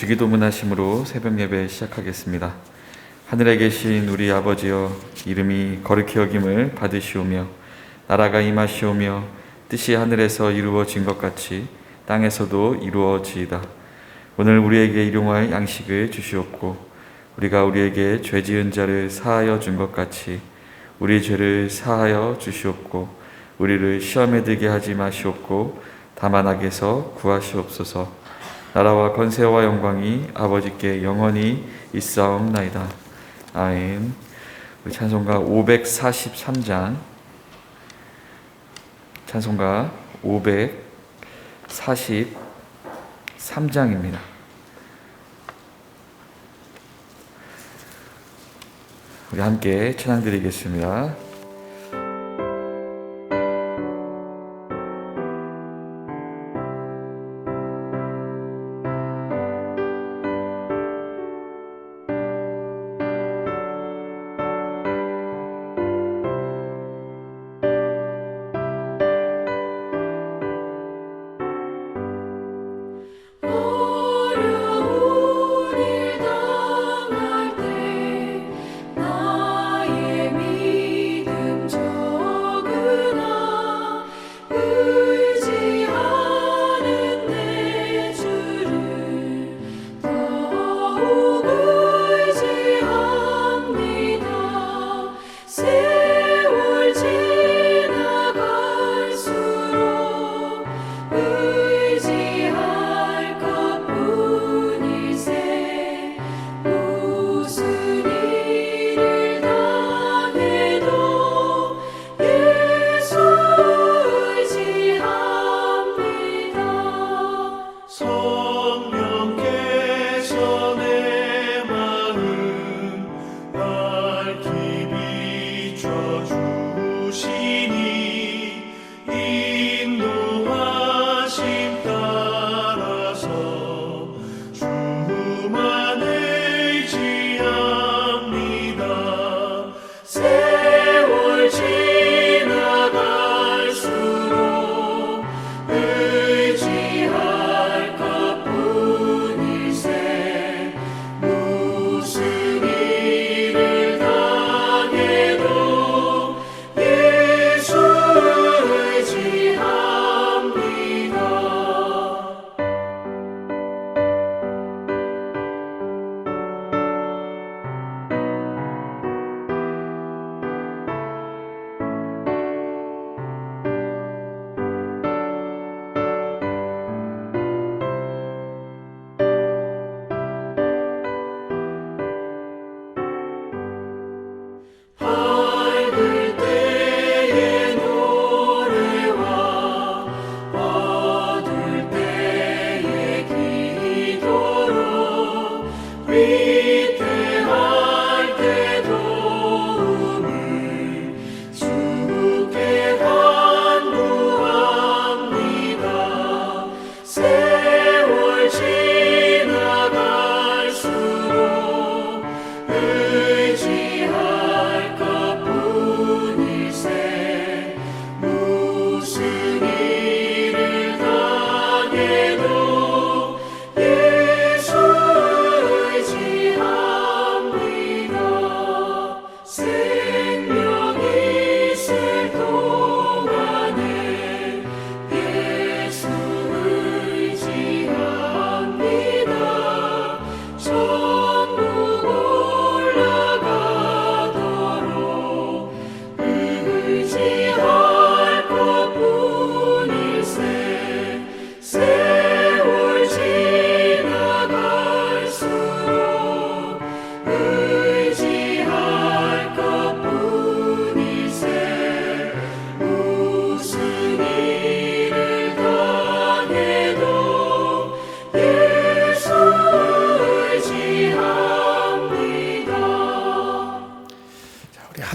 주기도문 하심으로 새벽 예배 시작하겠습니다. 하늘에 계신 우리 아버지여, 이름이 거룩히 여김을 받으시오며 나라가 임하시오며 뜻이 하늘에서 이루어진 것 같이 땅에서도 이루어지이다. 오늘 우리에게 일용할 양식을 주시옵고 우리가 우리에게 죄 지은 자를 사하여 준 것 같이 우리 죄를 사하여 주시옵고 우리를 시험에 들게 하지 마시옵고 다만 악에서 구하시옵소서. 나라와 권세와 영광이 아버지께 영원히 있사옵나이다. 아멘. 우리 찬송가 543장, 찬송가 543장입니다. 우리 함께 찬양 드리겠습니다.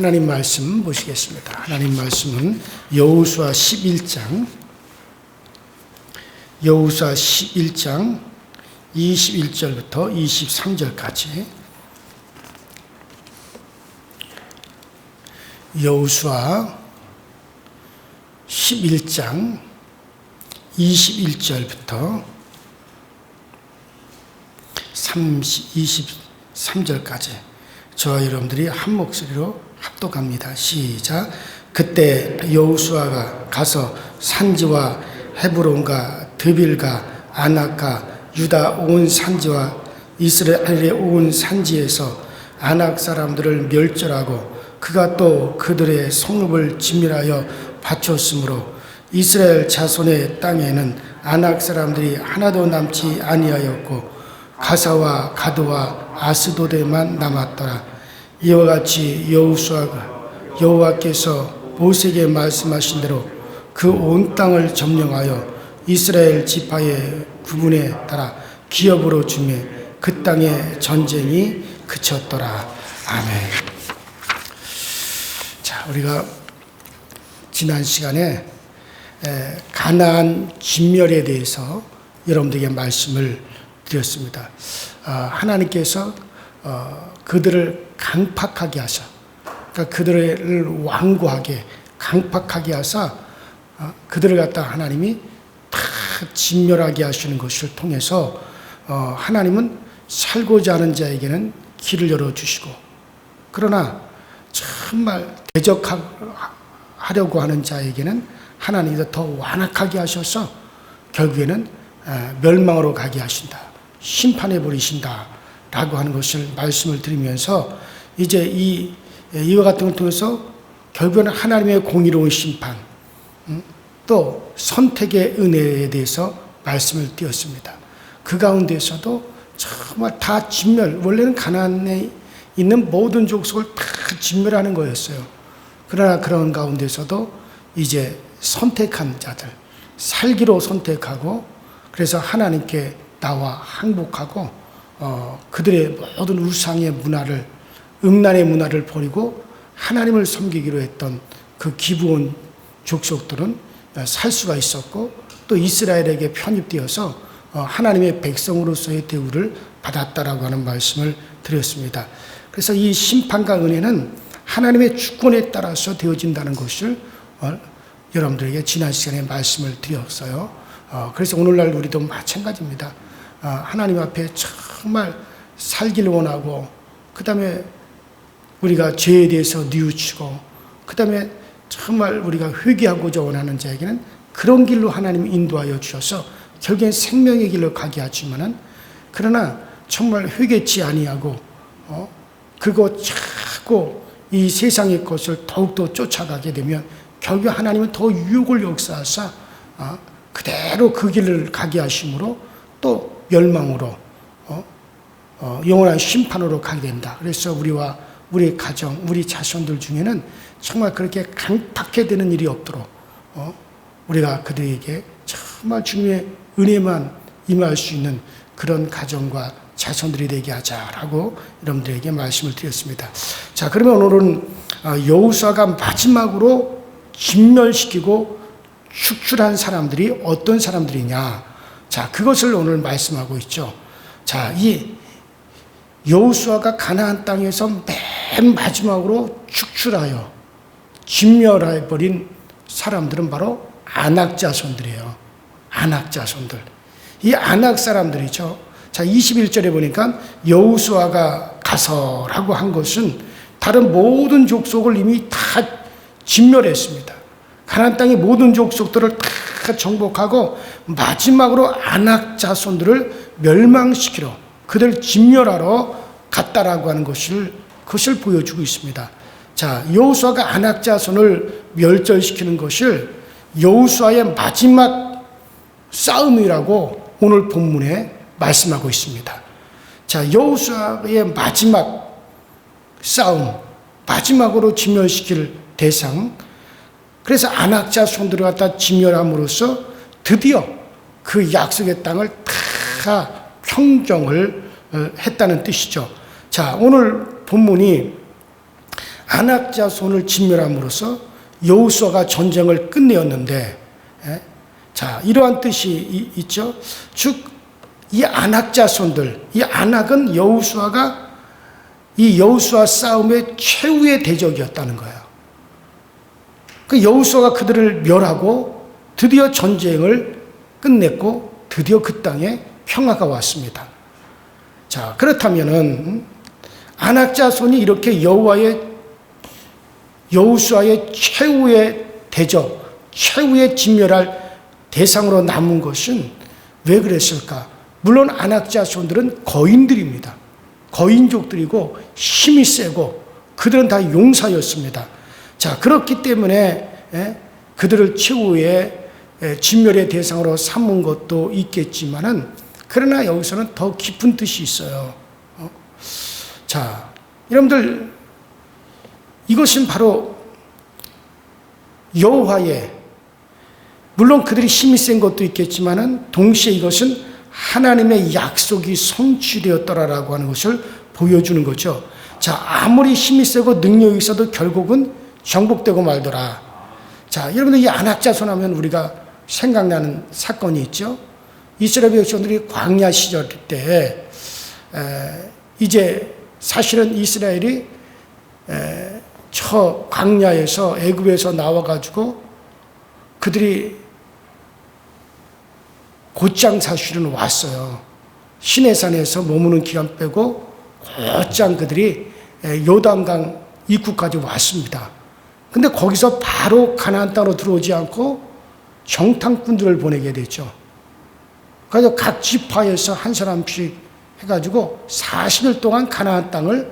하나님 말씀 보시겠습니다. 하나님 말씀은 여호수아 11장 21절부터 23절까지 여호수아 11장 21절부터 23절까지 저와 여러분들이 한 목소리로 합독합니다. 시작. 그때 여호수아가 가서 산지와 헤브론과 드빌과 아낙과 유다 온 산지와 이스라엘의 온 산지에서 아낙 사람들을 멸절하고 그가 또 그들의 성읍을 진멸하여 바쳤으므로 이스라엘 자손의 땅에는 아낙 사람들이 하나도 남지 아니하였고 가사와 가드와 아스도데만 남았더라. 이와 같이 여호와께서 모세에게 말씀하신 대로 그 온 땅을 점령하여 이스라엘 지파의 구분에 따라 기업으로 주매 그 땅의 전쟁이 그쳤더라. 아멘. 자, 우리가 지난 시간에 가나안 진멸에 대해서 여러분들에게 말씀을 드렸습니다. 하나님께서 그들을 강팍하게 하셔, 그러니까 그들을 완고하게 강팍하게 하사 그들을 갖다 하나님이 다 진멸하게 하시는 것을 통해서 하나님은 살고자 하는 자에게는 길을 열어주시고, 그러나 정말 대적하려고 하는 자에게는 하나님이 더 완악하게 하셔서 결국에는 멸망으로 가게 하신다, 심판해 버리신다 라고 하는 것을 말씀을 드리면서 이제 이와 같은 걸 통해서 결국에는 하나님의 공의로운 심판, 또 선택의 은혜에 대해서 말씀을 드렸습니다. 그 가운데서도 정말 다 진멸, 원래는 가나안에 있는 모든 족속을 다 진멸하는 거였어요. 그러나 그런 가운데서도 이제 선택한 자들, 살기로 선택하고, 그래서 하나님께 나와 항복하고 그들의 모든 우상의 문화를, 음란의 문화를 버리고 하나님을 섬기기로 했던 그 기브온 족속들은 살 수가 있었고, 또 이스라엘에게 편입되어서 하나님의 백성으로서의 대우를 받았다라고 하는 말씀을 드렸습니다. 그래서 이 심판과 은혜는 하나님의 주권에 따라서 되어진다는 것을 여러분들에게 지난 시간에 말씀을 드렸어요. 그래서 오늘날 우리도 마찬가지입니다. 하나님 앞에 정말 살기를 원하고, 그 다음에 우리가 죄에 대해서 뉘우치고, 그 다음에 정말 우리가 회개하고자 원하는 자에게는 그런 길로 하나님이 인도하여 주셔서 결국엔 생명의 길로 가게 하지만은, 그러나 정말 회개치 아니하고 그거 자꾸 이 세상의 것을 더욱더 쫓아가게 되면 결국 하나님은 더 유혹을 역사하사 그대로 그 길을 가게 하심으로 또 멸망으로 영원한 심판으로 가게 된다. 그래서 우리와 우리 가정, 우리 자손들 중에는 정말 그렇게 강팍해 되는 일이 없도록 우리가 그들에게 정말 주님의 은혜만 임할 수 있는 그런 가정과 자손들이 되게 하자라고 여러분들에게 말씀을 드렸습니다. 자, 그러면 오늘은 여호수아가 마지막으로 진멸시키고 축출한 사람들이 어떤 사람들이냐. 자, 그것을 오늘 말씀하고 있죠. 자, 이 여호수아가 가나안 땅에서 맨 마지막으로 축출하여 진멸해 버린 사람들은 바로 아낙 자손들이에요. 아낙 자손들. 이 아낙 사람들이죠. 자, 21절에 보니까 여호수아가 가서라고 한 것은 다른 모든 족속을 이미 다 진멸했습니다. 가나안 땅의 모든 족속들을 다 정복하고 마지막으로 아낙 자손들을 멸망시키러, 그들 진멸하러 갔다라고 하는 것을 보여주고 있습니다. 자, 여호수아가 아낙 자손을 멸절시키는 것을 여호수아의 마지막 싸움이라고 오늘 본문에 말씀하고 있습니다. 자, 여호수아의 마지막 싸움, 마지막으로 진멸시킬 대상, 그래서 아낙 자손들을 갖다 진멸함으로써 드디어 그 약속의 땅을 다 평정을 했다는 뜻이죠. 자, 오늘 본문이 아낙 자손을 진멸함으로써 여호수아가 전쟁을 끝내었는데, 자, 이러한 뜻이 있죠. 즉 이 아낙 자손들, 이 아낙은 여호수아가 이 여호수아 싸움의 최후의 대적이었다는 거예요. 그 여호수아가 그들을 멸하고 드디어 전쟁을 끝냈고 드디어 그 땅에 평화가 왔습니다. 자, 그렇다면은 아낙 자손이 이렇게 여호수아의 최후의 대적, 최후의 진멸할 대상으로 남은 것은 왜 그랬을까? 물론 아낙 자손들은 거인들입니다. 거인족들이고 힘이 세고 그들은 다 용사였습니다. 자, 그렇기 때문에 그들을 최후의 진멸의 대상으로 삼은 것도 있겠지만은, 그러나 여기서는 더 깊은 뜻이 있어요. 자, 여러분들, 이것은 바로 여호와의, 물론 그들이 힘이 센 것도 있겠지만은 동시에 이것은 하나님의 약속이 성취되었더라라고 하는 것을 보여주는 거죠. 자, 아무리 힘이 세고 능력이 있어도 결국은 정복되고 말더라. 자, 여러분들, 이 아낙 자손 하면 우리가 생각나는 사건이 있죠. 이스라엘 백성들이 광야 시절 때 이제 사실은 이스라엘이 저 광야에서, 애굽에서 나와가지고 그들이 곧장 사실은 왔어요. 시내산에서 머무는 기간 빼고 곧장 그들이 요단강 입구까지 왔습니다. 근데 거기서 바로 가나안 땅으로 들어오지 않고 정탐꾼들을 보내게 되죠. 그래서 각 지파에서 한 사람씩 해가지고 40일 동안 가나안 땅을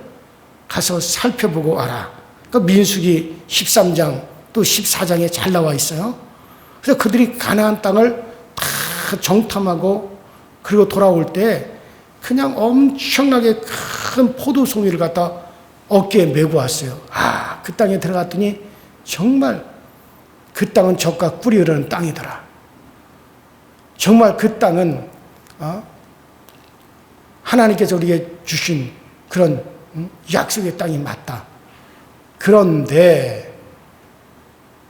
가서 살펴보고 와라. 그러니까 민수기 13장 또 14장에 잘 나와 있어요. 그래서 그들이 가나안 땅을 다 정탐하고 그리고 돌아올 때 그냥 엄청나게 큰 포도송이를 갖다 어깨에 메고 왔어요. 아, 그 땅에 들어갔더니 정말 그 땅은 젖과 꿀이 흐르는 땅이더라. 정말 그 땅은 하나님께서 우리에게 주신 그런 약속의 땅이 맞다. 그런데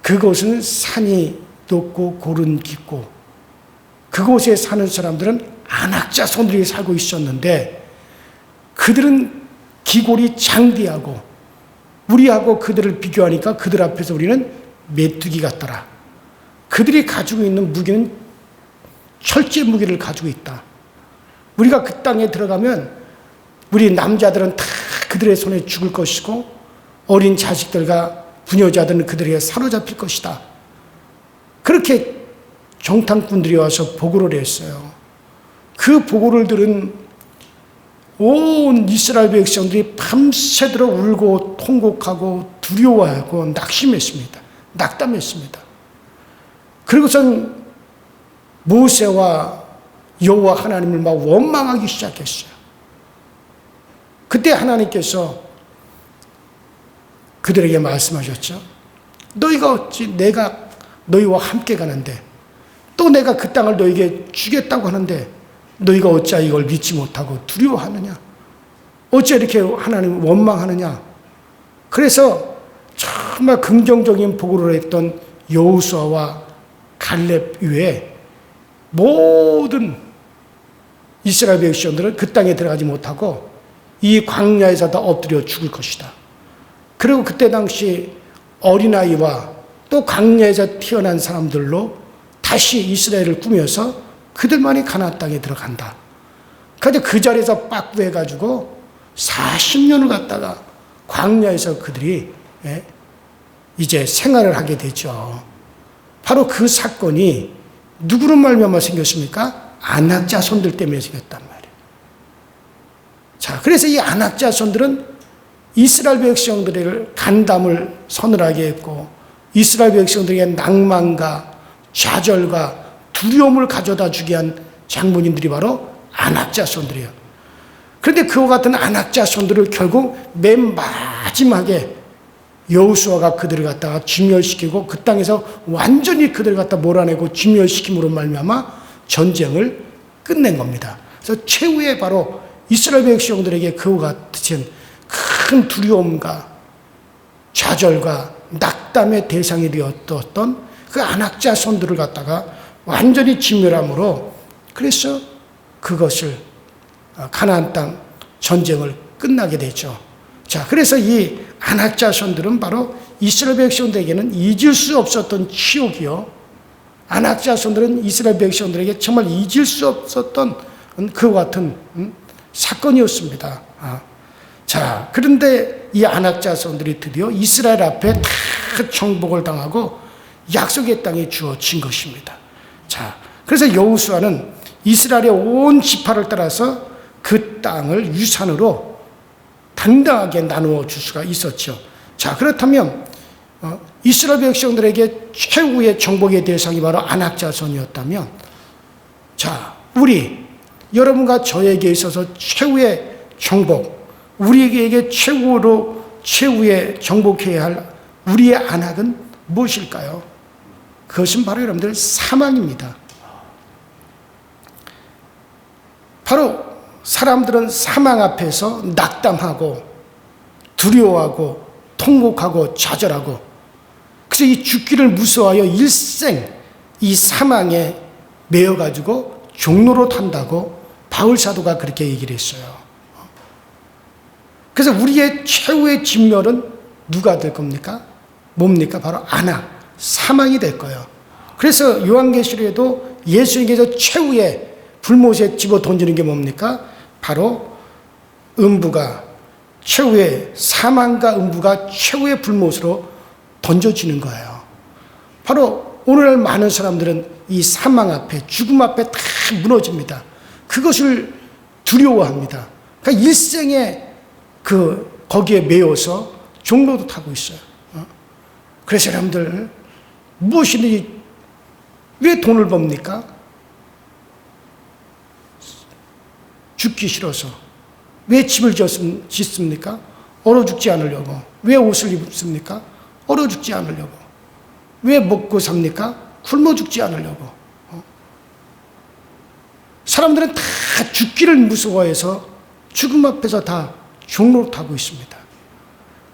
그곳은 산이 높고 골은 깊고 그곳에 사는 사람들은 아낙 자손들이 살고 있었는데 그들은 기골이 장대하고 우리하고 그들을 비교하니까 그들 앞에서 우리는 메뚜기 같더라. 그들이 가지고 있는 무기는 철제 무기를 가지고 있다. 우리가 그 땅에 들어가면 우리 남자들은 다 그들의 손에 죽을 것이고 어린 자식들과 부녀자들은 그들에게 사로잡힐 것이다. 그렇게 정탐꾼들이 와서 보고를 했어요. 그 보고를 들은 온 이스라엘 백성들이 밤새도록 울고 통곡하고 두려워하고 낙심했습니다. 낙담했습니다. 그리고선 모세와 여호와 하나님을 막 원망하기 시작했어요. 그때 하나님께서 그들에게 말씀하셨죠. 너희가 어찌 내가 너희와 함께 가는데 또 내가 그 땅을 너희에게 주겠다고 하는데 너희가 어찌 이걸 믿지 못하고 두려워하느냐? 어찌 이렇게 하나님을 원망하느냐? 그래서 정말 긍정적인 보고를 했던 여호수아와 갈렙 외에 모든 이스라엘 백성들은 그 땅에 들어가지 못하고 이 광야에서 다 엎드려 죽을 것이다. 그리고 그때 당시 어린아이와 또 광야에서 태어난 사람들로 다시 이스라엘을 꾸며서 그들만이 가나안 땅에 들어간다. 그런데 그 자리에서 빠꾸해가지고 40년을 갖다가 광야에서 그들이 이제 생활을 하게 되죠. 바로 그 사건이 누구로 말미암아 생겼습니까? 아낙 자손들 때문에 생겼단 말이에요. 자, 그래서 이 아낙 자손들은 이스라엘 백성들을 간담을 서늘하게 했고 이스라엘 백성들에게 낭만과 좌절과 두려움을 가져다 주게 한 장본인들이 바로 아낙 자손들이에요. 그런데 그와 같은 아낙 자손들을 결국 맨 마지막에 여호수아가 그들을 갖다가 진멸시키고 그 땅에서 완전히 그들을 갖다 몰아내고 진멸시킴으로 말미암아 전쟁을 끝낸 겁니다. 그래서 최후의 바로 이스라엘 백성들에게 그와 같은 큰 두려움과 좌절과 낙담의 대상이 되었던 그 아낙 자손들을 갖다가 완전히 진멸함으로 그래서 그것을 가나안 땅 전쟁을 끝나게 되죠. 자, 그래서 이 아낙 자손들은 바로 이스라엘 백성들에게는 잊을 수 없었던 치욕이요. 아낙 자손들은 이스라엘 백성들에게 정말 잊을 수 없었던 그와 같은 사건이었습니다. 자, 그런데 이 아낙 자손들이 드디어 이스라엘 앞에 다 정복을 당하고 약속의 땅에 주어진 것입니다. 자, 그래서 여호수아는 이스라엘의 온 지파를 따라서 그 땅을 유산으로 당당하게 나누어 줄 수가 있었죠. 자, 그렇다면 이스라엘 백성들에게 최후의 정복의 대상이 바로 아낙 자손이었다면, 자, 여러분과 저에게 있어서 최후의 정복, 우리에게 최후의 정복해야 할 우리의 안악은 무엇일까요? 그것은 바로 여러분들 사망입니다. 바로 사람들은 사망 앞에서 낙담하고 두려워하고 통곡하고 좌절하고, 그래서 이 죽기를 무서워하여 일생 이 사망에 매여가지고 종로로 탄다고 바울 사도가 그렇게 얘기를 했어요. 그래서 우리의 최후의 진멸은 누가 될 겁니까? 뭡니까? 바로 안악, 사망이 될 거예요. 그래서 요한계시록에도 예수님께서 최후의 불못에 집어 던지는 게 뭡니까? 바로 최후의 사망과 음부가 최후의 불못으로 던져지는 거예요. 바로 오늘날 많은 사람들은 이 사망 앞에, 죽음 앞에 다 무너집니다. 그것을 두려워합니다. 그러니까 일생에 거기에 매여서 종로도 타고 있어요. 그래서 여러분들, 무엇이든지 왜 돈을 법니까? 죽기 싫어서. 왜 집을 짓습니까? 얼어 죽지 않으려고. 왜 옷을 입습니까? 얼어 죽지 않으려고. 왜 먹고 삽니까? 굶어 죽지 않으려고. 사람들은 다 죽기를 무서워해서 죽음 앞에서 다 종로를 타고 있습니다.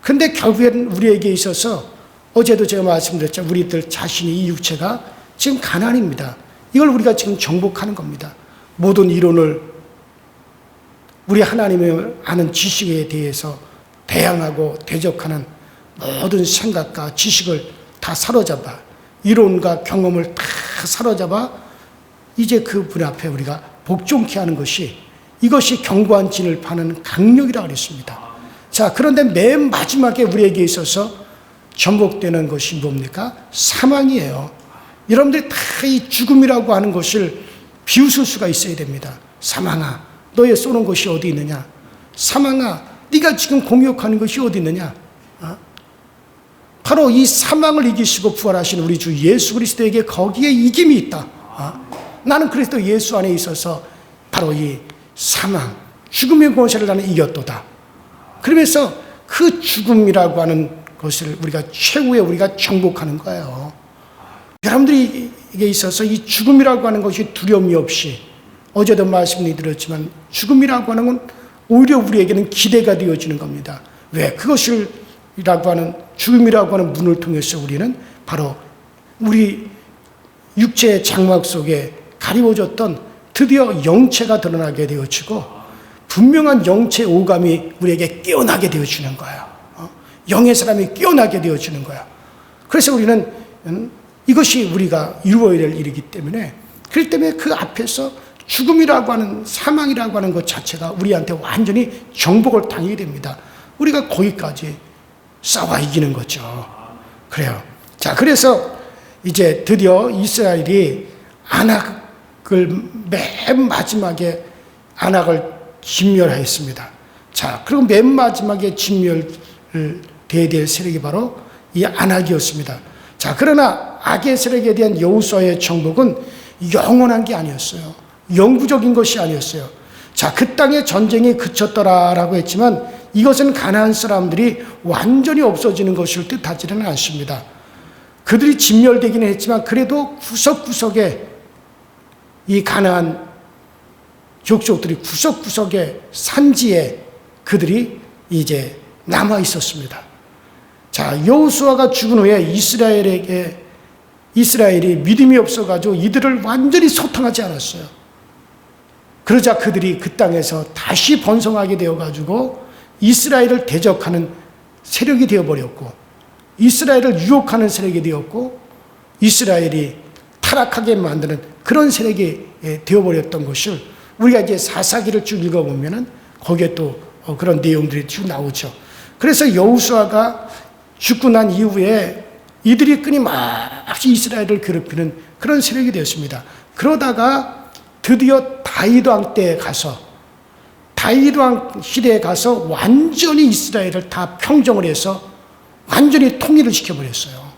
그런데 결국엔 우리에게 있어서, 어제도 제가 말씀드렸죠. 우리들 자신의 이 육체가 지금 가난입니다. 이걸 우리가 지금 정복하는 겁니다. 모든 이론을, 우리 하나님을 아는 지식에 대해서 대항하고 대적하는 모든 생각과 지식을 다 사로잡아, 이론과 경험을 다 사로잡아 이제 그분 앞에 우리가 복종케 하는 것이, 이것이 견고한 진을 파는 강력이라고 그랬습니다. 자, 그런데 맨 마지막에 우리에게 있어서 전복되는 것이 뭡니까? 사망이에요. 여러분들이 다 이 죽음이라고 하는 것을 비웃을 수가 있어야 됩니다. 사망아, 너의 쏘는 것이 어디 있느냐? 사망아, 네가 지금 공격하는 것이 어디 있느냐? 바로 이 사망을 이기시고 부활하신 우리 주 예수 그리스도에게 거기에 이김이 있다. 나는 그리스도 예수 안에 있어서 바로 이 사망, 죽음의 권세를 나는 이겼도다. 그러면서 그 죽음이라고 하는 것을 우리가 정복하는 거예요. 여러분들에게 있어서 이 죽음이라고 하는 것이 두려움이 없이, 어제도 말씀드렸지만 죽음이라고 하는 건 오히려 우리에게는 기대가 되어지는 겁니다. 왜? 그것이라고 하는, 죽음이라고 하는 문을 통해서 우리는 바로 우리 육체의 장막 속에 가리워졌던 드디어 영체가 드러나게 되어지고, 분명한 영체 오감이 우리에게 깨어나게 되어지는 거예요. 영의 사람이 깨어나게 되어지는 거예요. 그래서 우리는 이것이 우리가 이루어야 될 일이기 때문에, 그렇기 때문에 그 앞에서 죽음이라고 하는, 사망이라고 하는 것 자체가 우리한테 완전히 정복을 당하게 됩니다. 우리가 거기까지 싸워 이기는 거죠. 그래요. 자, 그래서 이제 드디어 이스라엘이 안악을 맨 마지막에 안악을 진멸하였습니다. 자, 그리고 맨 마지막에 진멸을 돼야 될 세력이 바로 이 안악이었습니다. 자, 그러나 악의 세력에 대한 여호수아의 정복은 영원한 게 아니었어요. 영구적인 것이 아니었어요. 자, 그 땅에 전쟁이 그쳤더라라고 했지만 이것은 가나안 사람들이 완전히 없어지는 것을 뜻하지는 않습니다. 그들이 진멸되기는 했지만 그래도 구석구석에 이 가나안 족속들이 구석구석의 산지에 그들이 이제 남아 있었습니다. 자, 여호수아가 죽은 후에 이스라엘이 믿음이 없어가지고 이들을 완전히 소탕하지 않았어요. 그러자 그들이 그 땅에서 다시 번성하게 되어가지고 이스라엘을 대적하는 세력이 되어버렸고, 이스라엘을 유혹하는 세력이 되었고, 이스라엘이 타락하게 만드는 그런 세력이 되어버렸던 것을 우리가 이제 사사기를 쭉 읽어보면은 거기에 또 그런 내용들이 쭉 나오죠. 그래서 여호수아가 죽고 난 이후에 이들이 끊임없이 이스라엘을 괴롭히는 그런 세력이 되었습니다. 그러다가 드디어 다윗 왕 때에 가서, 다윗 왕 시대에 가서 완전히 이스라엘을 다 평정을 해서 완전히 통일을 시켜버렸어요.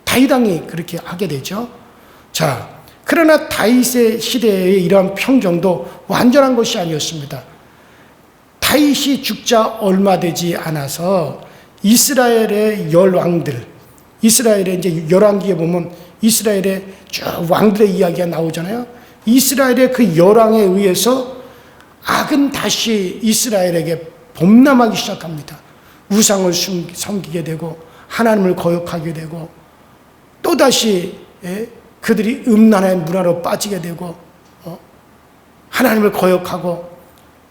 다윗 왕이 그렇게 하게 되죠. 자, 그러나 다윗의 시대의 이러한 평정도 완전한 것이 아니었습니다. 다윗이 죽자 얼마 되지 않아서 이스라엘의 열왕들, 이스라엘의 이제 열왕기에 보면 이스라엘의 쭉 왕들의 이야기가 나오잖아요. 이스라엘의 그 열왕에 의해서 악은 다시 이스라엘에게 범람하기 시작합니다. 우상을 섬기게 되고 하나님을 거역하게 되고 또다시 그들이 음란의 문화로 빠지게 되고 하나님을 거역하고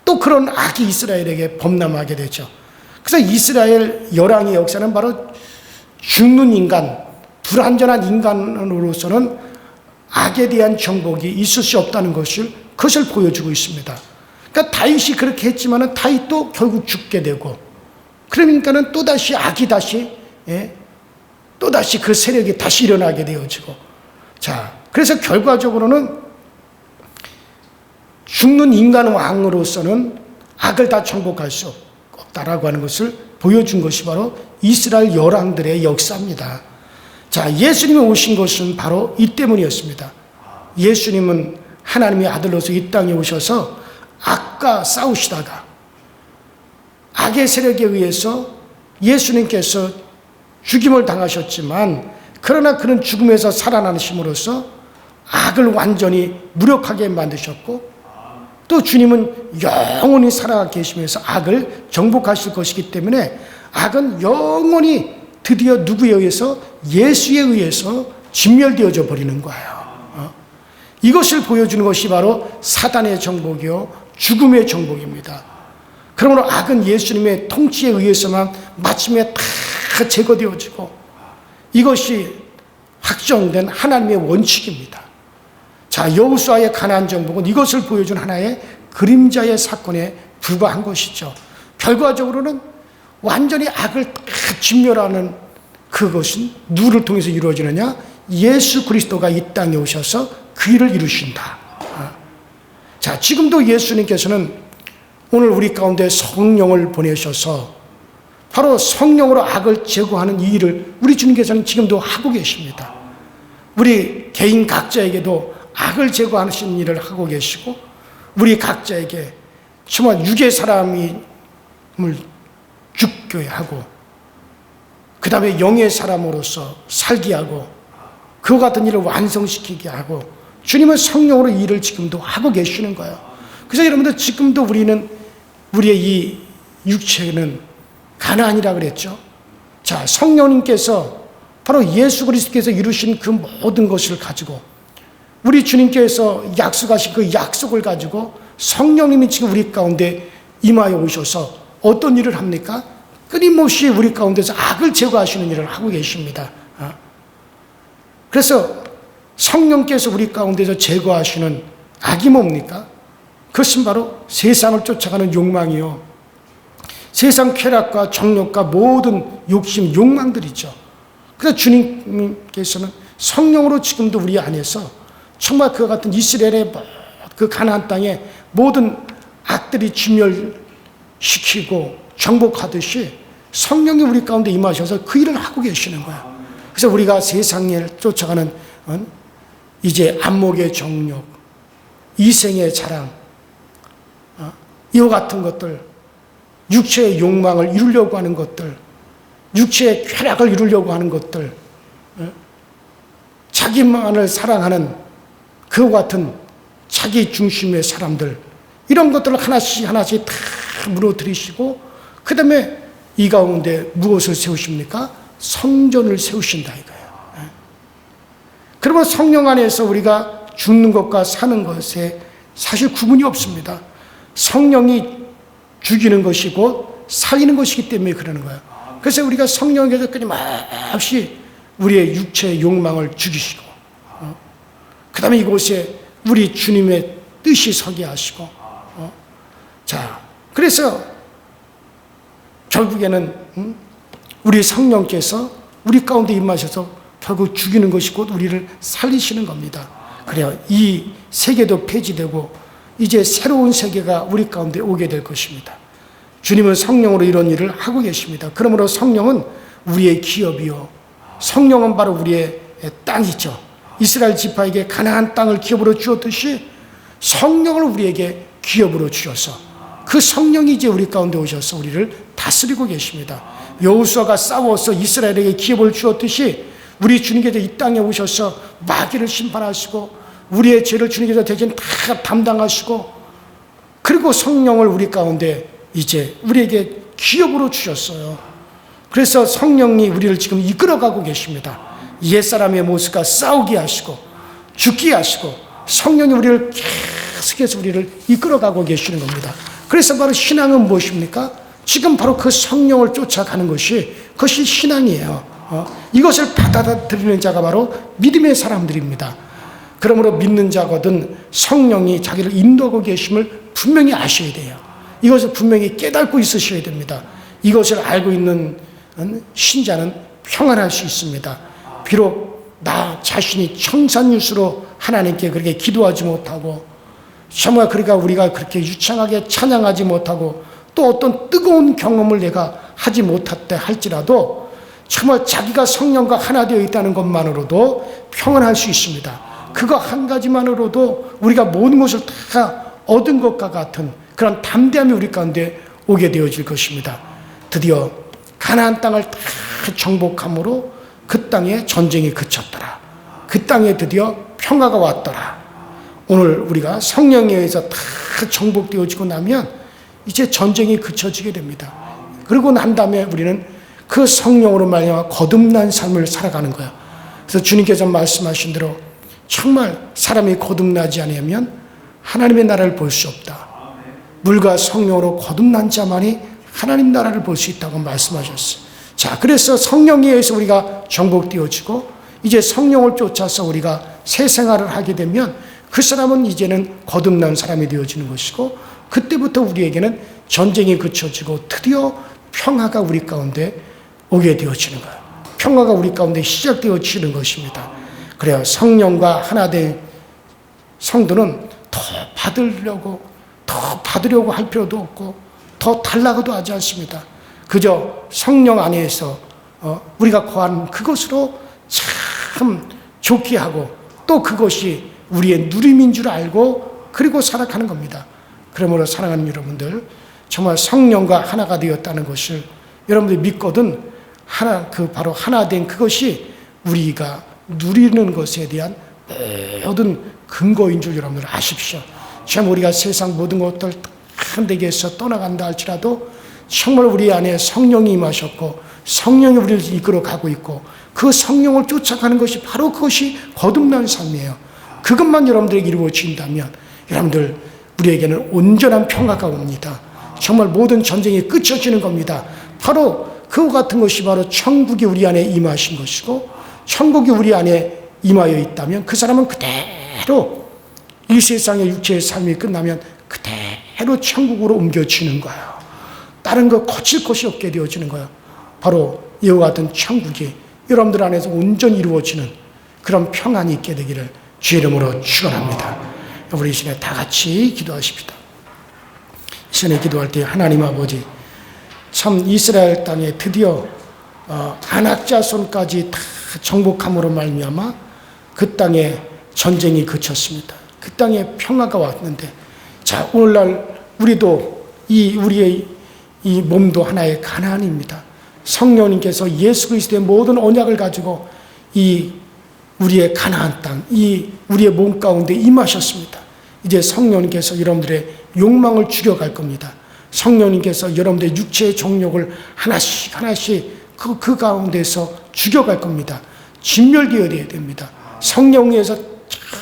또 그런 악이 이스라엘에게 범람하게 되죠. 그래서 이스라엘 열왕의 역사는 바로 죽는 인간, 불완전한 인간으로서는 악에 대한 정복이 있을 수 없다는 그것을 보여주고 있습니다. 그러니까 다윗이 그렇게 했지만은 다윗도 결국 죽게 되고, 그러니까는 또다시 악이 또다시 그 세력이 다시 일어나게 되어지고, 자, 그래서 결과적으로는 죽는 인간 왕으로서는 악을 다 정복할 수 없다라고 하는 것을 보여준 것이 바로 이스라엘 열왕들의 역사입니다. 자, 예수님이 오신 것은 바로 이 때문이었습니다. 예수님은 하나님의 아들로서 이 땅에 오셔서 악과 싸우시다가 악의 세력에 의해서 예수님께서 죽임을 당하셨지만, 그러나 그는 죽음에서 살아나심으로써 악을 완전히 무력하게 만드셨고, 또 주님은 영원히 살아 계시면서 악을 정복하실 것이기 때문에 악은 영원히 드디어 누구에 의해서, 예수에 의해서 진멸되어져 버리는 거예요. 이것을 보여주는 것이 바로 사단의 정복이요 죽음의 정복입니다. 그러므로 악은 예수님의 통치에 의해서만 마침내 다 제거되어지고, 이것이 확정된 하나님의 원칙입니다. 자, 여호수아의 가나안 정복은 이것을 보여준 하나의 그림자의 사건에 불과한 것이죠. 결과적으로는 완전히 악을 다 진멸하는 그것은 누구를 통해서 이루어지느냐? 예수 그리스도가 이 땅에 오셔서 그 일을 이루신다. 자, 지금도 예수님께서는 오늘 우리 가운데 성령을 보내셔서 바로 성령으로 악을 제거하는 이 일을 우리 주님께서는 지금도 하고 계십니다. 우리 개인 각자에게도 악을 제거하시는 일을 하고 계시고, 우리 각자에게 정말 육의 사람을 죽게 하고, 그 다음에 영의 사람으로서 살게 하고, 그와 같은 일을 완성시키게 하고, 주님은 성령으로 이 일을 지금도 하고 계시는 거예요. 그래서 여러분들, 지금도 우리의 이 육체는 가나안이라 그랬죠. 자, 성령님께서 바로 예수 그리스도께서 이루신 그 모든 것을 가지고, 우리 주님께서 약속하신 그 약속을 가지고 성령님이 지금 우리 가운데 임하여 오셔서 어떤 일을 합니까? 끊임없이 우리 가운데서 악을 제거하시는 일을 하고 계십니다. 그래서 성령께서 우리 가운데서 제거하시는 악이 뭡니까? 그것은 바로 세상을 쫓아가는 욕망이요, 세상 쾌락과 정욕과 모든 욕심, 욕망들이죠. 그래서 주님께서는 성령으로 지금도 우리 안에서 정말 그와 같은 이스라엘의 그 가나안 땅에 모든 악들이 진멸시키고 정복하듯이 성령이 우리 가운데 임하셔서 그 일을 하고 계시는 거예요. 그래서 우리가 세상을 쫓아가는 이제 안목의 정욕, 이생의 자랑, 이와 같은 것들, 육체의 욕망을 이루려고 하는 것들, 육체의 쾌락을 이루려고 하는 것들, 자기만을 사랑하는 그와 같은 자기 중심의 사람들, 이런 것들을 하나씩 하나씩 다 무너뜨리시고, 그 다음에 이 가운데 무엇을 세우십니까? 성전을 세우신다 이거예요. 그러면 성령 안에서 우리가 죽는 것과 사는 것에 사실 구분이 없습니다. 성령이 죽이는 것이고 살리는 것이기 때문에 그러는 거예요. 그래서 우리가 성령에서 끊임없이 우리의 육체의 욕망을 죽이시고, 그 다음에 이곳에 우리 주님의 뜻이 서게 하시고, 자, 그래서 결국에는 우리 성령께서 우리 가운데 임하셔서 결국 죽이는 것이 곧 우리를 살리시는 겁니다. 그래요. 이 세계도 폐지되고 이제 새로운 세계가 우리 가운데 오게 될 것입니다. 주님은 성령으로 이런 일을 하고 계십니다. 그러므로 성령은 우리의 기업이요, 성령은 바로 우리의 땅이죠. 이스라엘 지파에게 가나안 땅을 기업으로 주었듯이 성령을 우리에게 기업으로 주셔서 그 성령이 이제 우리 가운데 오셔서 우리를 다스리고 계십니다. 여호수아가 싸워서 이스라엘에게 기업을 주었듯이 우리 주님께서 이 땅에 오셔서 마귀를 심판하시고 우리의 죄를 주님께서 대신 다 담당하시고, 그리고 성령을 우리 가운데 이제 우리에게 기업으로 주셨어요. 그래서 성령이 우리를 지금 이끌어가고 계십니다. 옛사람의 모습과 싸우게 하시고 죽게 하시고 성령이 우리를 계속해서 우리를 이끌어가고 계시는 겁니다. 그래서 바로 신앙은 무엇입니까? 지금 바로 그 성령을 쫓아가는 것이, 그것이 신앙이에요. 이것을 받아들이는 자가 바로 믿음의 사람들입니다. 그러므로 믿는 자거든 성령이 자기를 인도하고 계심을 분명히 아셔야 돼요. 이것을 분명히 깨닫고 있으셔야 됩니다. 이것을 알고 있는 신자는 평안할 수 있습니다. 비록 나 자신이 청산유수로 하나님께 그렇게 기도하지 못하고, 정말 그러니까 우리가 그렇게 유창하게 찬양하지 못하고 또 어떤 뜨거운 경험을 내가 하지 못했다 할지라도 정말 자기가 성령과 하나 되어 있다는 것만으로도 평안할 수 있습니다. 그거 한 가지만으로도 우리가 모든 것을 다 얻은 것과 같은 그런 담대함이 우리 가운데 오게 되어질 것입니다. 드디어 가나안 땅을 다 정복함으로 그 땅에 전쟁이 그쳤더라. 그 땅에 드디어 평화가 왔더라. 오늘 우리가 성령에 의해서 다 정복되어지고 나면 이제 전쟁이 그쳐지게 됩니다. 그리고 난 다음에 우리는 그 성령으로 말미암아 거듭난 삶을 살아가는 거예요. 그래서 주님께서 말씀하신 대로 정말 사람이 거듭나지 않으면 하나님의 나라를 볼 수 없다. 물과 성령으로 거듭난 자만이 하나님 나라를 볼 수 있다고 말씀하셨어요. 자, 그래서 성령에 의해서 우리가 정복되어지고 이제 성령을 쫓아서 우리가 새 생활을 하게 되면 그 사람은 이제는 거듭난 사람이 되어지는 것이고, 그때부터 우리에게는 전쟁이 그쳐지고 드디어 평화가 우리 가운데 오게 되어지는 거예요. 평화가 우리 가운데 시작되어지는 것입니다. 그래요. 성령과 하나 된 성도는 더 받으려고 할 필요도 없고 더 달라고도 하지 않습니다. 그저 성령 안에서 우리가 거하는 그것으로 참 좋게 하고 또 그것이 우리의 누림인 줄 알고 그리고 살아가는 겁니다. 그러므로 사랑하는 여러분들, 정말 성령과 하나가 되었다는 것을 여러분들이 믿거든 바로 하나 된 그것이 우리가 누리는 것에 대한 모든 근거인 줄 여러분들 아십시오. 참 우리가 세상 모든 것들 다 내게서 떠나간다 할지라도 정말 우리 안에 성령이 임하셨고 성령이 우리를 이끌어가고 있고 그 성령을 쫓아가는 것이 바로 그것이 거듭난 삶이에요. 그것만 여러분들에게 이루어진다면 여러분들 우리에게는 온전한 평화가 옵니다. 정말 모든 전쟁이 끝쳐지는 겁니다. 바로 그와 같은 것이 바로 천국이 우리 안에 임하신 것이고, 천국이 우리 안에 임하여 있다면 그 사람은 그대로 이 세상의 육체의 삶이 끝나면 그대로 천국으로 옮겨지는 거예요. 다른 거 거칠 것이 없게 되어지는 거예요. 바로 이와 같은 천국이 여러분들 안에서 온전히 이루어지는 그런 평안이 있게 되기를 주의 이름으로 축원합니다. 우리 이 시간에 다 같이 기도하십시다. 이 시간에 기도할 때 하나님 아버지, 참 이스라엘 땅에 드디어 안악자손까지 다 정복함으로 말미암아 그 땅에 전쟁이 그쳤습니다. 그 땅에 평화가 왔는데, 자 오늘날 우리도 우리의 이 몸도 하나의 가나안입니다. 성령님께서 예수 그리스도의 모든 언약을 가지고 이 우리의 가나안 땅, 이 우리의 몸 가운데 임하셨습니다. 이제 성령님께서 여러분들의 욕망을 죽여갈 겁니다. 성령님께서 여러분들의 육체의 정욕을 하나씩 그 가운데서 죽여갈 겁니다. 진멸되어야 됩니다. 성령에서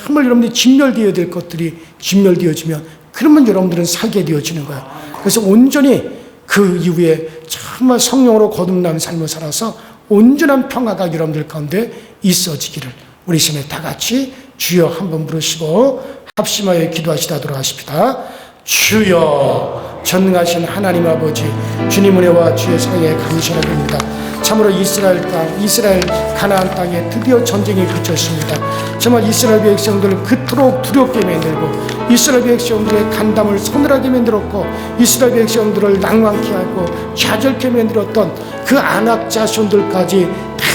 정말 여러분들이 진멸되어야 될 것들이 진멸되어지면 그러면 여러분들은 살게 되어지는 거예요. 그래서 온전히 그 이후에 정말 성령으로 거듭난 삶을 살아서 온전한 평화가 여러분들 가운데 있어지기를 우리 시간에 다 같이 주여 한번 부르시고 합심하여 기도하시도록 하십니다. 주여, 전능하신 하나님 아버지, 주님 은혜와 주의 사랑에 감사드립니다. 참으로 이스라엘 가나안 땅에 드디어 전쟁이 그쳤습니다. 정말 이스라엘 백성들을 그토록 두렵게 만들고, 이스라엘 백성들의 간담을 서늘하게 만들었고, 이스라엘 백성들을 낭만케 하고 좌절케 만들었던 그 안악 자손들까지 다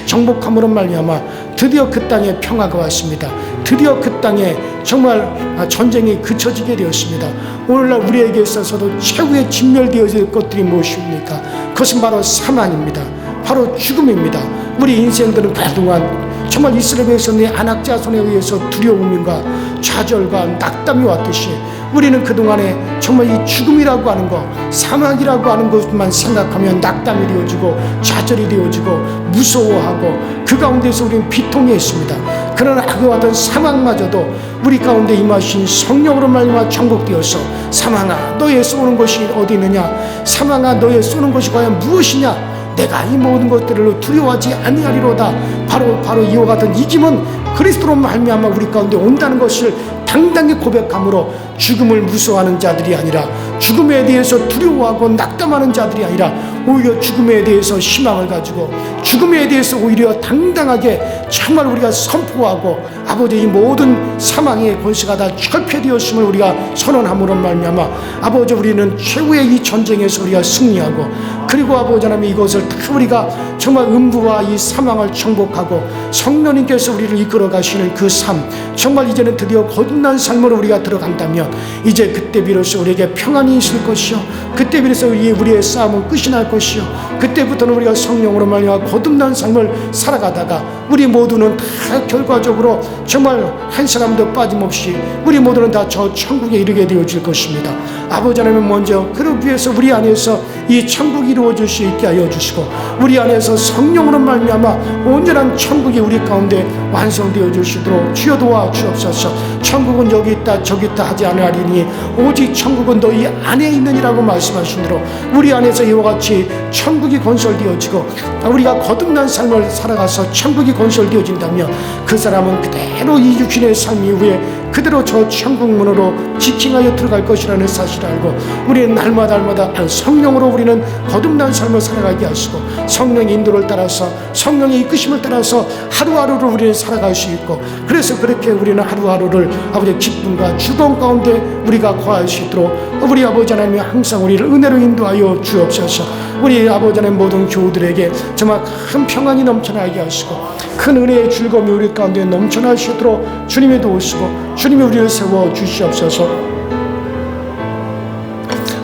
정복함으로 말미암아 드디어 그 땅에 평화가 왔습니다. 드디어 그 땅에 정말 전쟁이 그쳐지게 되었습니다. 오늘날 우리에게 있어서도 최후의 진멸되어야 될 것들이 무엇입니까? 그것은 바로 사망입니다. 바로 죽음입니다. 우리 인생들은 그동안 정말 이스라엘 백성의 안악자손에 의해서 두려움과 좌절과 낙담이 왔듯이 우리는 그동안에 정말 이 죽음이라고 하는 것, 사망이라고 하는 것만 생각하면 낙담이 되어지고 좌절이 되어지고 무서워하고 그 가운데서 우리는 비통해했습니다. 그러나 그와 같은 사망마저도 우리 가운데 임하신 성령으로 말미암아 정복되어서, 사망아 너의 쏘는 것이 어디 있느냐, 사망아 너의 쏘는 것이 과연 무엇이냐, 내가 이 모든 것들을 두려워하지 아니하리로다. 바로 이와 같은 이김은 그리스도로 말미암아 우리 가운데 온다는 것을 당당히 고백함으로 죽음을 무서워하는 자들이 아니라, 죽음에 대해서 두려워하고 낙담하는 자들이 아니라 오히려 죽음에 대해서 희망을 가지고 죽음에 대해서 오히려 당당하게 정말 우리가 선포하고, 아버지 이 모든 사망의 권세가 다 철폐되었음을 우리가 선언함으로 말미암아 아버지 우리는 최후의 이 전쟁에서 우리가 승리하고, 그리고 아버지 하나님 이것을 다 우리가 정말 음부와 이 사망을 정복하고 성령님께서 우리를 이끌어 가시는 그 삶, 정말 이제는 드디어 거듭난 삶으로 우리가 들어간다면 이제 그때 비로소 우리에게 평안이 있을 것이요, 그때 비로소 우리의 싸움은 끝이 날 것이요, 그때부터는 우리가 성령으로 말미암아 거듭난 삶을 살아가다가 우리 모두는 다 결과적으로 정말 한 사람도 빠짐없이 우리 모두는 다 저 천국에 이르게 되어질 것입니다. 아버지 하나님 먼저 그러기 위해서 우리 안에서 이 천국이 이루어질 수 있게 하여 주시고, 우리 안에서 성령으로 말미암아 온전한 천국이 우리 가운데 완성되어 주시도록 주여 도와 주옵소서. 천국은 여기 있다 저기 있다 하지 아니하리니 오직 천국은 너희 안에 있느니라고 말씀하신 대로 우리 안에서 이와 같이 천국이 건설되어지고 우리가 거듭난 삶을 살아가서 천국이 건설되어진다면 그 사람은 그대로 이 육신의 삶 이후에 그대로 저 천국문으로 지킹하여 들어갈 것이라는 사실을 알고, 우리는 날마다 성령으로 우리는 거듭난 삶을 살아가게 하시고, 성령의 인도를 따라서 성령의 이끄심을 따라서 하루하루를 우리는 살아갈 수 있고, 그래서 그렇게 우리는 하루하루를 아버지의 기쁨과 즐거움 가운데 우리가 거할 수 있도록 우리 아버지 하나님이 항상 우리를 은혜로 인도하여 주옵소서. 우리 아버지 하나님 모든 교우들에게 정말 큰 평안이 넘쳐나게 하시고 큰 은혜의 즐거움이 우리 가운데 넘쳐나시도록 주님이 도우시고 주님이 우리를 세워 주시옵소서.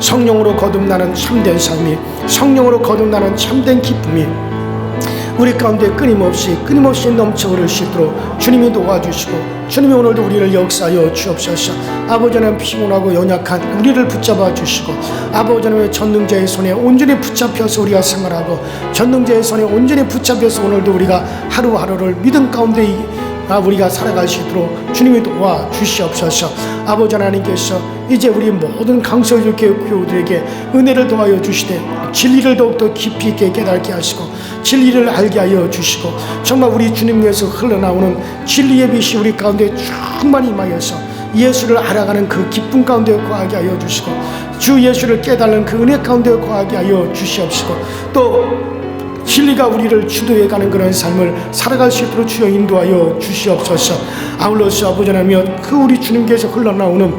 성령으로 거듭나는 참된 삶이, 성령으로 거듭나는 참된 기쁨이 우리 가운데 끊임없이 넘쳐 흐를 수 있도록 주님이 도와주시고, 주님이 오늘도 우리를 역사하여 주옵소서. 아버지 하나님 피곤하고 연약한 우리를 붙잡아 주시고, 아버지 하나님의 전능자의 손에 온전히 붙잡혀서 우리가 생활하고, 전능자의 손에 온전히 붙잡혀서 오늘도 우리가 하루하루를 믿음 가운데 우리가 살아갈 수 있도록 주님이 도와 주시옵소서. 아버지 하나님께서 이제 우리 모든 강서교 교우들에게 은혜를 더하여 주시되 진리를 더욱더 깊이 있게 깨닫게 하시고 진리를 알게 하여 주시고, 정말 우리 주님께서 흘러나오는 진리의 빛이 우리 가운데 충만히 임하여서 예수를 알아가는 그 기쁨 가운데 거하게 하여 주시고, 주 예수를 깨달는 그 은혜 가운데 거하게 하여 주시옵시고, 또 진리가 우리를 주도해 가는 그런 삶을 살아갈 수 있도록 주여 인도하여 주시옵소서. 아울러서 아버지 하나님 그 우리 주님께서 흘러나오는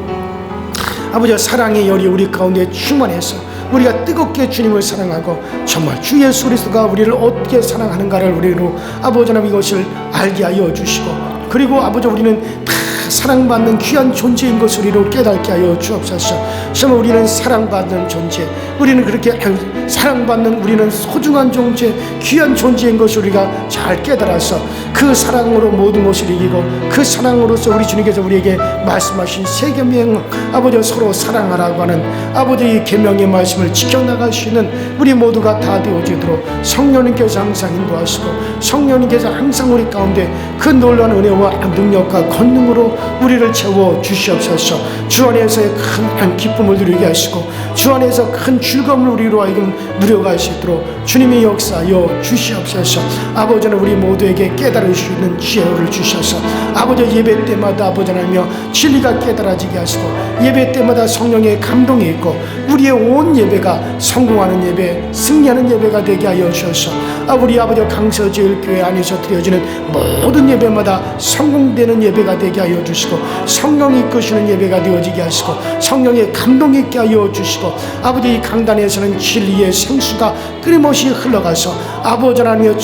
아버지 사랑의 열이 우리 가운데 충만해서 우리가 뜨겁게 주님을 사랑하고 정말 주 예수 그리스도가 우리를 어떻게 사랑하는가를 우리로 아버지 하나님 이것을 알게 하여 주시고, 그리고 아버지 우리는 다 사랑받는 귀한 존재인 것을 우리로 깨닫게 하여 주옵소서. 정말 우리는 사랑받는 존재, 우리는 그렇게 사랑받는 우리는 소중한 존재, 귀한 존재인 것을 우리가 잘 깨달아서 그 사랑으로 모든 것을 이기고, 그 사랑으로서 우리 주님께서 우리에게 말씀하신 세 계명, 아버지 서로 사랑하라고 하는 아버지의 계명의 말씀을 지켜나갈 수 있는 우리 모두가 다 되어지도록 성령님께서 항상 인도하시고, 성령님께서 항상 우리 가운데 그 놀라운 은혜와 능력과 권능으로 우리를 채워 주시옵소서. 주 안에서의 큰 기쁨을 누리게 하시고 주 안에서 큰 즐거움을 우리로 하여금 누려갈 수 있도록 주님이 역사하여 주시옵소서. 아버지는 우리 모두에게 깨달을 수 있는 지혜를 주셔서 아버지 예배 때마다 아버지 하나며 진리가 깨달아지게 하시고 예배 때마다 성령의 감동이 있고 우리의 온 예배가 성공하는 예배, 승리하는 예배가 되게 하여 주셔서 우리 아버지 강서제일교회 안에서 드려지는 모든 예배마다 성공되는 예배가 되게 하여 주시고 성령이 이끄시는 예배가 되어지게 하시고 성령의 감동이 있게 하여 주시고 아버지 이 강단에서는 진리의 생수가 끊임없이 흘러가서 아버지 하나님의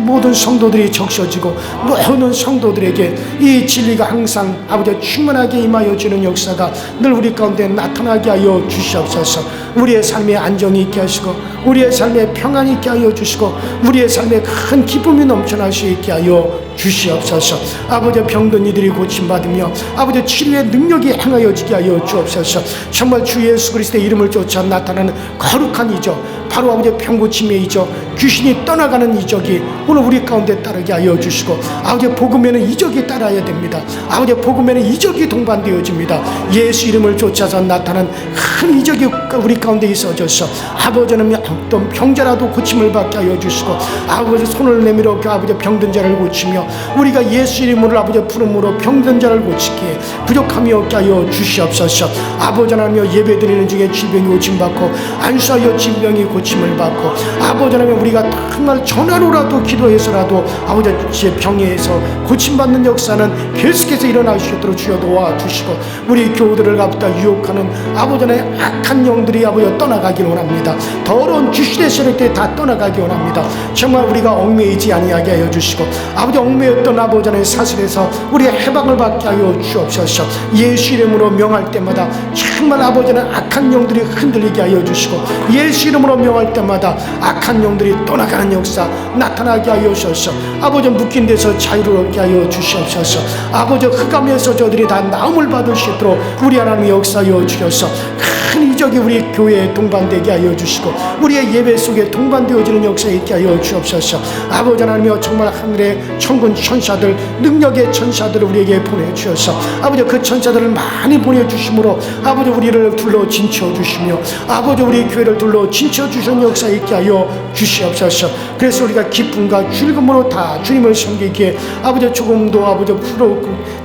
모든 성도들이 적셔지고 모든 성도들에게 이 진리가 항상 아버지 충만하게 임하여 주는 역사가 늘 우리 가운데 나타나게 하여 주시옵소서. 우리의 삶에 안정이 있게 하시고 우리의 삶에 평안이 있게 하여 주시고 우리의 삶에 큰 기쁨이 넘쳐날 수 있게 하여 주시옵소서. 아버지 병든 이들이 고침받으며 아버지 치료의 능력이 행하여지게 하여 주옵소서. 정말 주 예수 그리스도의 이름을 쫓아 나타나는 거룩한 이적 바로 아버지 병고침의 이적 귀신이 떠나가는 이적이 오늘 우리 가운데 따르게 하여 주시고 아버지 복음에는 이적이 따라야 됩니다. 아버지 복음에는 이적이 동반되어집니다. 예수 이름을 쫓아서 나타난 큰 이적이 우리 가운데 있어져서 아버지는 어떤 병자라도 고침을 받게 하여 주시고 아버지 손을 내밀어 아버지 병든 자를 고치며 우리가 예수 이름으로 아버지 부름으로 병든 자를 고치기에 부족함이 없게 하여 주시옵소서. 아버지 하나님 예배드리는 중에 질병이 고침받고 안수하여 질병이 고침을 받고 아버지 하나님 우리가 정말 전화로라도 기도해서라도 아버지 병에서 고침받는 역사는 계속해서 일어날 수 있도록 주여 도와주시고 우리 교우들을 갖다 유혹하는 아버지 하나님 악한 영들이 아버지 떠나가길 원합니다. 더러운 귀신의 세력들이 다 떠나가기 원합니다. 정말 우리가 얽매이지 아니하게 하여 주시고 아버지 얽매였던 아버지 하나님 사슬에서 우리의 해방을 받게 하여 주옵소서. 예수 이름으로 명할 때마다 정말 아버지는 악한 영들이 흔들리게 하여 주시고 예수 이름으로 명할 때마다 악한 영들이 떠나가는 역사 나타나게 하여 주셔서 아버지 묶인 데서 자유를 얻게 하여 주시옵소서. 아버지 흑암에서 저들이 다 나음을 받을 수 있도록 우리 하나님 역사하여 주셔서 큰 이적이 우리 교회에 동반되게 하여 주시고 우리의 예배 속에 동반되어지는 역사에 있게 하여 주옵소서. 아버지 하나님이여 정말 하늘의 천군 천사들 능력의 천사들을 우리에게 보내주셔서 아버지 그 천사들을 많이 보내주심으로 아버지 우리를 둘러 진쳐주시며 아버지 우리 교회를 둘러 진쳐주시는 역사에 있게 하여 주시옵소서. 그래서 우리가 기쁨과 즐거움으로 다 주님을 섬기기에 아버지 조금도 아버지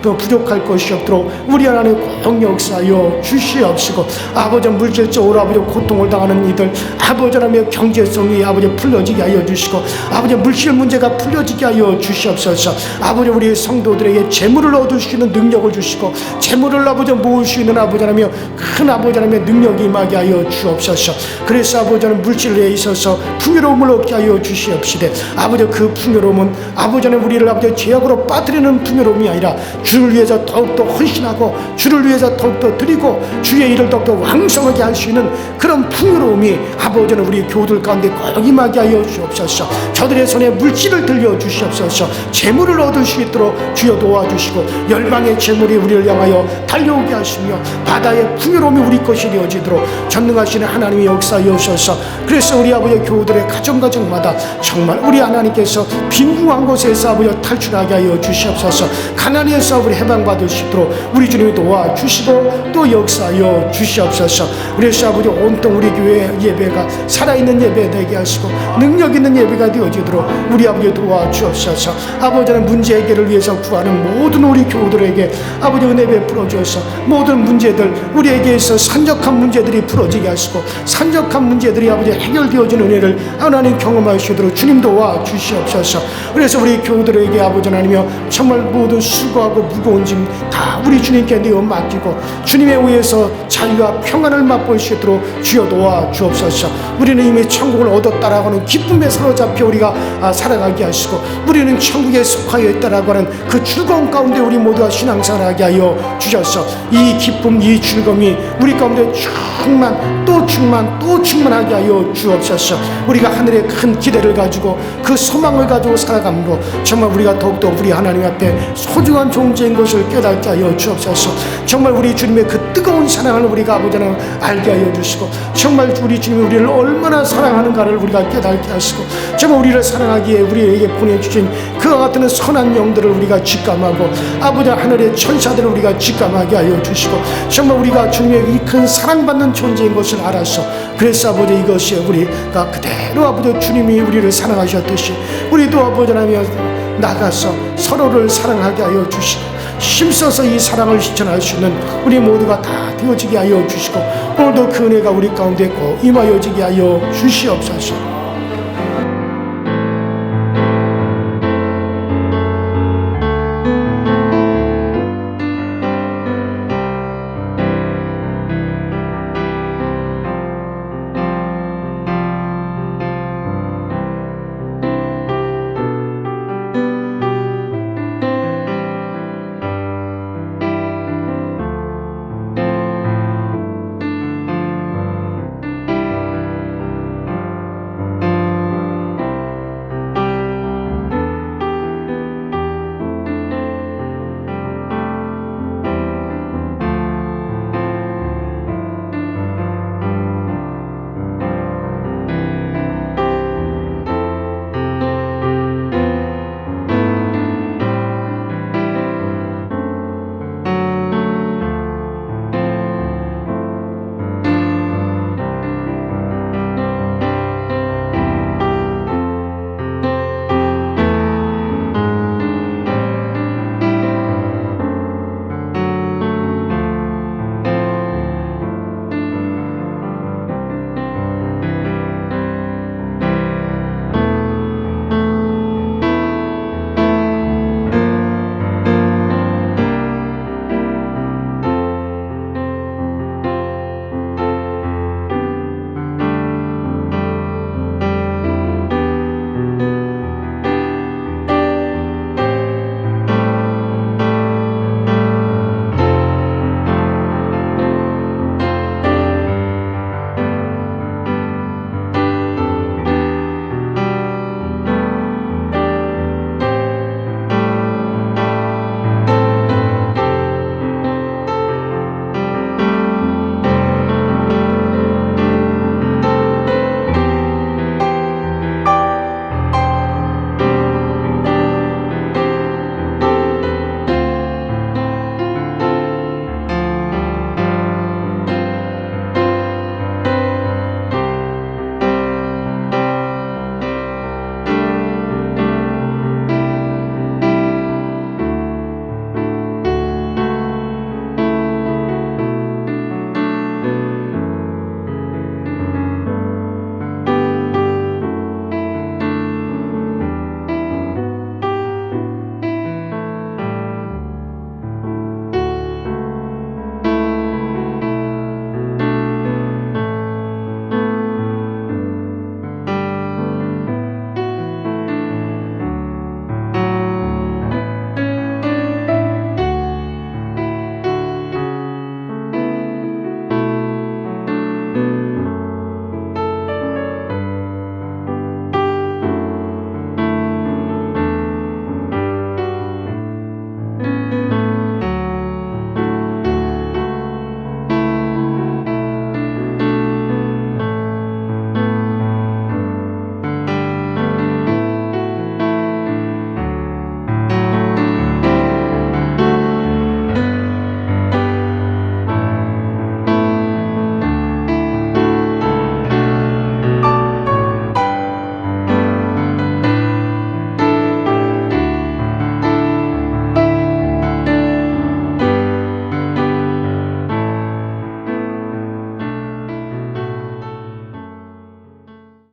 부족할 것이 없도록 우리 하나님 꼭 역사하여 주시옵시고 아버지 물질적으로 아버지 고통을 당하는 이들 아버지 하나님의 경제성이 아버지 풀려지게 하여 주시고 아버지 물질 문제가 풀려지게 하여 주시옵소서. 아버지 우리 성도들에게 재물을 얻을 수 있는 능력을 주시고 재물을 아버지 모을 수 있는 아버지 하나님의 큰 아버지 하나님의 능력이 임하게 하여 주옵소서. 그래서 아버지 하나님 물질에 있어서 풍요로움을 얻게 하여 주시옵시되 아버지 그 풍요로움은 아버지 하나님 우리를 아버지 죄악으로 빠뜨리는 풍요로움이 아니라 주를 위해서 더욱더 헌신하고 주를 위해서 더욱더 드리고 주의 일을 더욱더 왕성하게 할 수 있는 그런 풍요로움이 아버지는 우리 교우들 가운데 꼭 임하게 하여 주옵소서. 저들의 손에 물질을 들려 주시옵소서. 재물을 얻을 수 있도록 주여 도와주시고 열방의 재물이 우리를 향하여 달려오게 하시며 바다의 풍요로움이 우리 것이 되어지도록 전능하시는 하나님의 역사하여 주셔서 그래서 우리 아버지 교우들의 가정마다 정말 우리 하나님께서 빈궁한 곳에서 아버지 탈출하게 하여 주시옵소서. 가난에서 우리 해방받을 수 있도록 우리 주님이 도와주시고 또 역사하여 주시옵소서. 그래서 아버지 온통 우리 교회 예배가 살아있는 예배 되게 하시고 능력 있는 예배가 되어지도록 우리 아버지 도와주옵소서. 아버지는 문제 해결을 위해서 구하는 모든 우리 교우들에게 아버지 은혜 베풀어 주셔서 모든 문제들 우리에게서 산적한 문제들이 풀어지게 하시고 산적한 문제들이 아버지 해결되어지는 은혜를 하나님 경험하시도록 주님 도와주시옵소서. 그래서 우리 교우들에게 아버지 하나님이여 정말 모든 수고하고 무거운 짐 다 우리 주님께 내어 맡기고 주님에 의해서 자유와 평안을 맛볼 수 있도록 주여 도와주옵소서. 우리는 이미 천국을 얻었다라고 하는 기쁨에 사로잡혀 우리가 살아가게 하시고 우리는 천국에 속하여 있다라고 하는 그 즐거움 가운데 우리 모두가 신앙생활하게 하여 주셔서 이 기쁨 이 즐거움이 우리 가운데 충만하게 하여 주옵소서. 우리가 하늘의 큰 기대를 가지고 그 소망을 가지고 살아감으로 정말 우리가 더욱더 우리 하나님 앞에 소중한 존재인 것을 깨닫게 하여 주옵소서. 정말 우리 주님의 그 뜨거운 사랑을 우리가 아버지는 알게 하여 주시고 정말 우리 주님이 우리를 얼마나 사랑하는가를 우리가 깨닫게 하시고 정말 우리를 사랑하기에 우리에게 보내주신 그와 같은 선한 영들을 우리가 직감하고 아버지 하늘의 천사들을 우리가 직감하게 하여 주시고 정말 우리가 주님의 이 큰 사랑받는 존재인 것을 알아서 그래서 아버지 이것이 우리가 그대로 아버지 주님이 우리를 사랑하셨듯이 우리도 아버지 하나님 나가서 서로를 사랑하게 하여 주시고 힘써서 이 사랑을 실천할 수 있는 우리 모두가 다 되어지게 하여 주시고 오늘도 그 은혜가 우리 가운데 꼭 임하여지게 하여 주시옵소서.